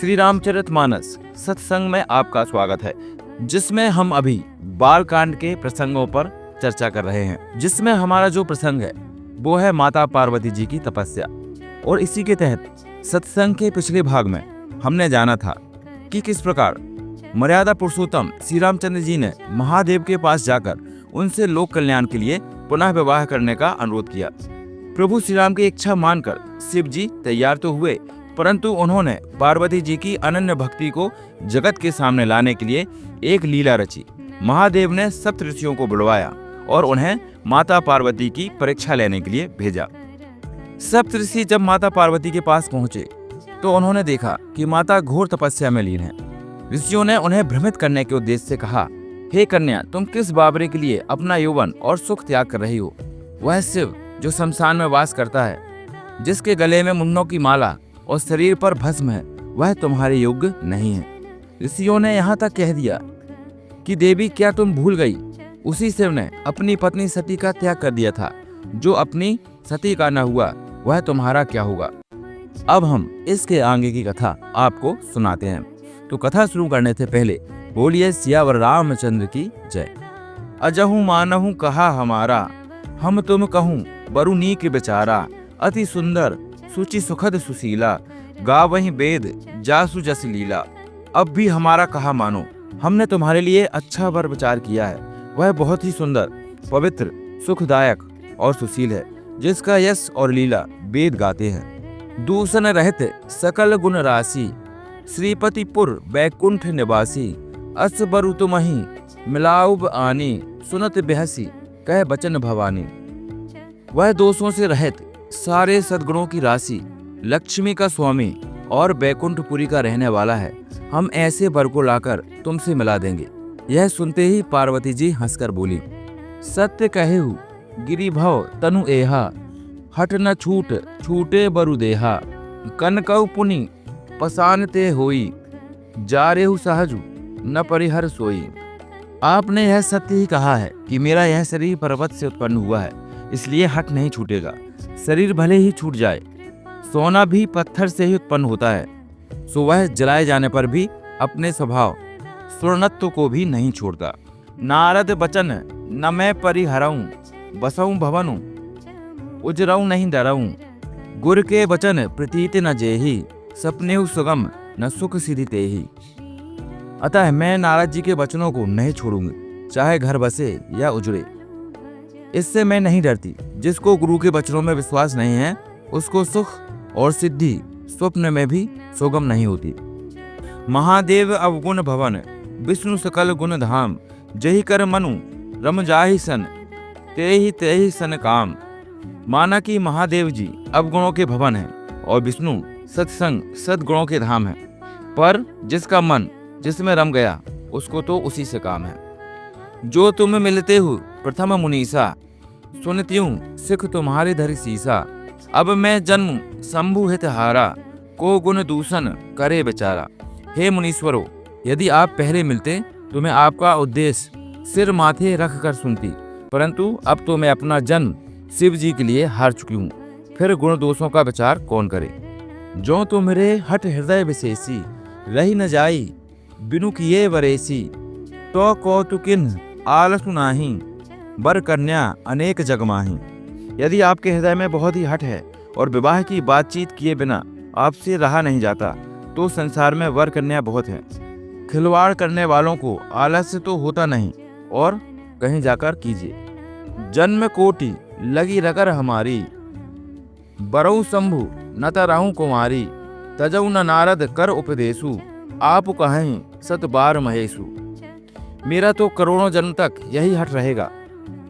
श्री रामचरितमानस सत्संग में आपका स्वागत है, जिसमें हम अभी बालकांड के प्रसंगों पर चर्चा कर रहे हैं। जिसमें हमारा जो प्रसंग है वो है माता पार्वती जी की तपस्या। और इसी के तहत सत्संग के पिछले भाग में हमने जाना था कि किस प्रकार मर्यादा पुरुषोत्तम श्री रामचंद्र जी ने महादेव के पास जाकर उनसे लोक कल्याण के लिए पुनः विवाह करने का अनुरोध किया। प्रभु श्री राम की इच्छा मानकर शिव जी तैयार तो हुए, परंतु उन्होंने पार्वती जी की अनन्य भक्ति को जगत के सामने लाने के लिए एक लीला रची। महादेव ने सप्त ऋषियों को बुलवाया और उन्हें माता पार्वती की परीक्षा लेने के लिए भेजा। सप्त ऋषि जब माता पार्वती के पास पहुंचे तो उन्होंने देखा कि माता घोर तपस्या में लीन है। ऋषियों ने उन्हें भ्रमित करने के उद्देश्य से कहा, हे कन्या, तुम किस बाबरे के लिए अपना यौवन और सुख त्याग कर रही हो? वह शिव जो शमशान में वास करता है, जिसके गले में मुन्नों की माला और शरीर पर भस्म है, वह तुम्हारे योग्य नहीं है। ऋषियों ने यहाँ तक कह दिया कि देवी, क्या तुम भूल गई? उसी शिव ने अपनी पत्नी सती का त्याग कर दिया था। जो अपनी सती का न हुआ वह तुम्हारा क्या होगा? अब हम इसके आगे की कथा आपको सुनाते हैं। तो कथा शुरू करने से पहले बोलिए सियावर रामचंद्र की जय। अजहु मानहु कहा हमारा, हम तुम कहूँ बरु नीक बेचारा। अति सुंदर सुचि सुखद सुशीला, गावहीं वेद जासु जस लीला। अब भी हमारा कहा मानो, हमने तुम्हारे लिए अच्छा वर विचार किया है। वह बहुत ही सुंदर, पवित्र, सुखदायक और सुशील है, जिसका यश और लीला वेद गाते हैं। दूषण रहित सकल गुण राशि, श्रीपतिपुर बैकुंठ निवासी। अस बरु तुमहि मिलाउब आनी, सुनत बेहसी कह बचन भवानी। वह दोषों से रहित, सारे सद्गुणों की राशि, लक्ष्मी का स्वामी और बैकुंठपुरी का रहने वाला है। हम ऐसे वर को लाकर तुमसे मिला देंगे। यह सुनते ही पार्वती जी हंसकर बोली, सत्य कहेहु गिरिभव तनु एहा। हट न छूट छूटे बरु देहा। कनकऊ पुनि पसानते होई, जारेहु सहजु न परिहर सोई। आपने यह सत्य ही कहा है कि मेरा यह शरीर पर्वत से उत्पन्न हुआ है, इसलिए हट नहीं छूटेगा। शरीर भले ही छूट जाए, सोना भी पत्थर से ही उत्पन्न होता है, सो वह जलाए जाने पर भी अपने स्वभाव स्वर्णत्व को भी नहीं छोड़ता। नारद बचन न मैं परिहरऊं, बसऊं भवनु उजरऊं नहीं डरऊं। गुर के वचन प्रतीत न जेहि, सपनेहु सुगम न सुख सिधि तेहि। अतः मैं नारद जी के वचनों को नहीं छोड़ूंगी, चाहे घर बसे या उजड़े। इससे मैं नहीं डरती। जिसको गुरु के वचनों में विश्वास नहीं है, उसको सुख और सिद्धि स्वप्न में भी सुगम नहीं होती। महादेव अवगुण भवन, विष्णु सकल गुण धाम। जहि कर मनु रम जाहि सन, तेहि सन काम। माना कि महादेव जी अवगुणों के भवन हैं और विष्णु सत्संग सद्गुणों के धाम हैं, पर जिसका मन जिसमें रम गया उसको तो उसी से काम है। जो तुम मिलते हो प्रथम मुनीसा, सुनत्यूं सिख तुम्हारे धरि सीसा। अब मैं जन्म शंभु हित हारा, को गुण दूषण करे बेचारा। हे मुनीश्वरों, यदि आप पहले मिलते तो मैं आपका उद्देश्य सिर माथे रख कर सुनती, परंतु अब तो मैं अपना जन्म शिव जी के लिए हार चुकी हूँ। फिर गुण दोषों का विचार कौन करे? जो तो मेरे हट हृदय विशेषी, रही न जाई बिनु किए वरेसी। तो कौतुकिन आलसु नाही, बर कन्या अनेक जगमाही। यदि आपके हृदय में बहुत ही हट है और विवाह की बातचीत किए बिना आपसे रहा नहीं जाता, तो संसार में वर कन्या बहुत है। खिलवाड़ करने वालों को आलस्य तो होता नहीं, और कहीं जाकर कीजिए। जन्म कोटि लगी रगर हमारी, बरऊ शंभु न तरहूं कुमारी। तजऊ न नारद कर उपदेशु, आप कहें सत बार महेशु। मेरा तो करोड़ों जन्म तक यही हट रहेगा,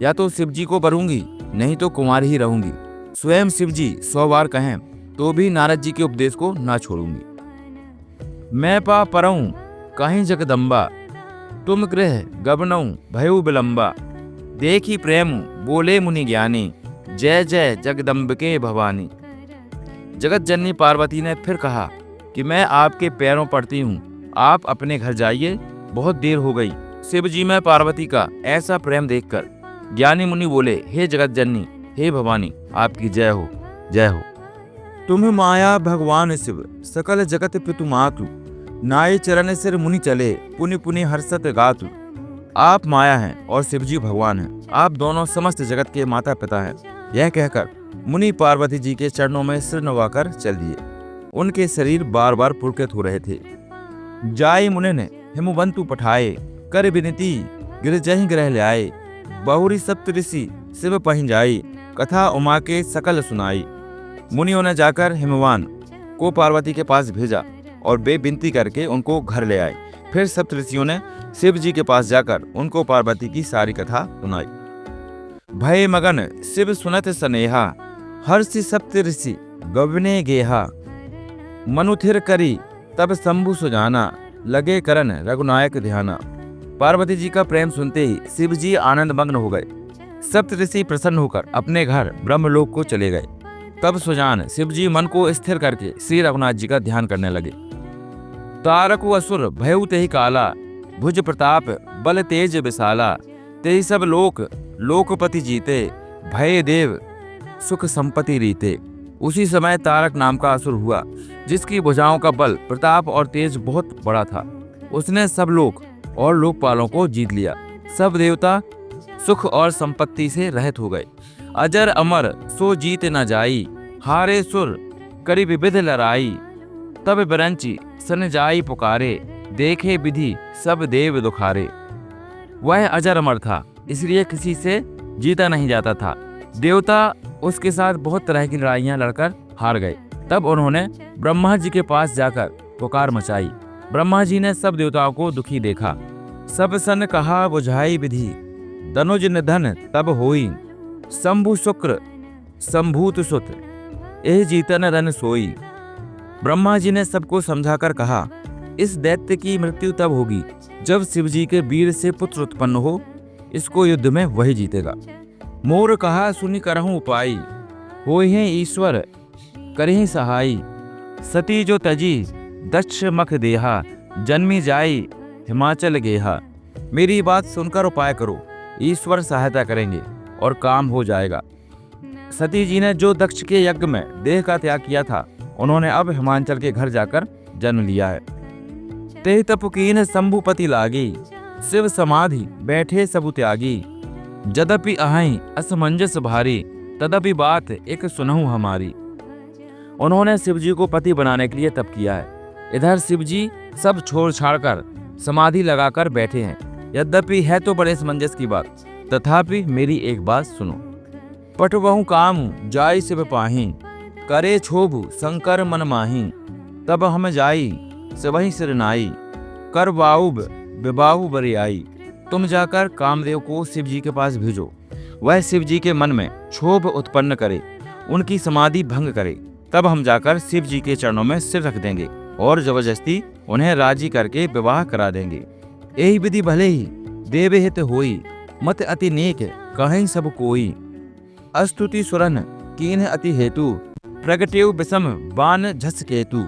या तो शिव जी को बरूंगी, नहीं तो कुमारी ही रहूंगी। स्वयं शिव जी 100 बार कहें तो भी नारद जी के उपदेश को ना छोड़ूंगी। मैं पा परऊं कहीं जगदम्बा, तुम गृह गबनऊं भयउ विलंबा। देखी प्रेम बोले मुनि ज्ञानी, जय जय जगदम्बिके भवानी। जगत जननी पार्वती ने फिर कहा कि मैं आपके पैरों पड़ती हूँ, आप अपने घर जाइए, बहुत देर हो गई। शिव जी में पार्वती का ऐसा प्रेम देखकर ज्ञानी मुनि बोले, हे जगत जननी, हे भवानी, आपकी जय हो, जय हो। तुम माया भगवान शिव, सकल जगत पितु मातु। नाई चरण सिर मुनि चले, पुनि पुनि हर्षत गातु। आप माया हैं और शिवजी भगवान हैं। आप दोनों समस्त जगत के माता पिता हैं। यह कहकर मुनि पार्वती जी के चरणों में सिर नवाकर चल दिए। उनके शरीर बार बार पुलकित हो रहे थे। जाई मुनि ने हिमवंतु पठाए, कर विनती गिरजहि ग्रह ल्याए। बहुरी सप्त ऋषि शिव पहि जाई, कथा उमा के सकल सुनाई। मुनियों ने जाकर हिमवान को पार्वती के पास भेजा और वे विनती करके उनको घर ले आए। फिर सप्त ऋषियों ने शिव जी के पास जाकर उनको पार्वती की सारी कथा सुनाई। भय मगन शिव सुनत सनेहा, हर्षि सप्त ऋषि गवने गेहा। मनुथिर करी तब शंभु सुजाना, लगे करन रघुनायक ध्याना। पार्वती जी का प्रेम सुनते ही शिव जी आनंद मग्न हो गए। सप्त ऋषि प्रसन्न होकर अपने घर ब्रह्मलोक को चले गए। तब सुजान शिव जी मन को स्थिर करके श्री रघुनाथ जी का ध्यान करने लगे। तारकु असुर भयउ तेहि काला, भुज प्रताप बल तेज विशाला। तेहि सब लोक लोकपति जीते, भय देव सुख संपत्ति रीते। उसी समय तारक नाम का असुर हुआ, जिसकी भुजाओं का बल प्रताप और तेज बहुत बड़ा था। उसने सब लोक और लोकपालों को जीत लिया। सब देवता सुख और संपत्ति से रहित हो गए। अजर अमर सो जीत न जाई, हारे सुर करी विविध लड़ाई। तब बिरंची सन जाई पुकारे, देखे विधि सब देव दुखारे। वह अजर अमर था, इसलिए किसी से जीता नहीं जाता था। देवता उसके साथ बहुत तरह की लड़ाइयां लड़कर हार गए। तब उन्होंने ब्रह्मा जी के पास जाकर पुकार मचाई। ब्रह्मा जी ने सब देवताओं को दुखी देखा। सब सन कहा बुझाई विधि, धनुज निधन तब होई। शंभु शुक्र संभूत सुत, एह जीतन रन सोई। ब्रह्मा जी ने सबको समझाकर कहा, इस दैत्य की मृत्यु तब होगी जब शिवजी के वीर से पुत्र उत्पन्न हो। इसको युद्ध में वही जीतेगा। मोर कहा सुनि करहूं उपाय, होई हैं ईश्वर करहि सहाई। सती जो तजी दक्ष मख देहा, जन्मी जाई हिमाचल गेहा। मेरी बात सुनकर उपाय करो, ईश्वर सहायता करेंगे और काम हो जाएगा। सती जी ने जो दक्ष के यज्ञ में देह का त्याग किया था, उन्होंने अब हिमाचल के घर जाकर जन्म लिया है। तेहि तपकीन शंभुपति लागी, शिव समाधि बैठे सबु त्यागी। यद्यपि अहै असमंजस भारी, तदपि बात एक सुनहु हमारी। उन्होंने शिवजी को पति बनाने के लिए तप किया है। इधर शिवजी सब छोड़ छाड़ कर समाधि लगाकर बैठे हैं। यद्यपि है तो बड़े समंजस की बात, तथापि मेरी एक बात सुनो। पटवहु काम जाई शिव पाही, करे छोभु शंकर मन माही। तब हम जाई शिवहि सिर नाई, कर बाउब विबाहु बरियाई। तुम जाकर कामदेव को शिव जी के पास भेजो। वह शिव जी के मन में क्षोभ उत्पन्न करे, उनकी समाधि भंग करे। तब हम जाकर शिव जी के चरणों में सिर रख देंगे और जबरदस्ती उन्हें राजी करके विवाह करा देंगे। यही विधि भले ही देव हित होई, मत अति नेक कहीं सब कोई। अस्तुति सुरन कीन अति हेतु, प्रगटेव विषम बान झस केतु।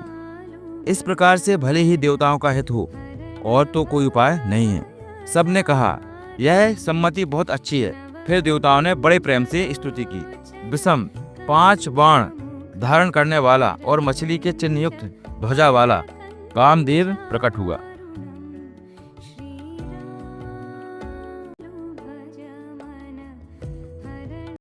इस प्रकार से भले ही देवताओं का हित हो, और तो कोई उपाय नहीं है। सबने कहा यह सम्मति बहुत अच्छी है। फिर देवताओं ने बड़े प्रेम से स्तुति की। विषम 5 बाण धारण करने वाला और मछली के चिन्ह युक्त ध्वजा वाला कामदेव प्रकट हुआ।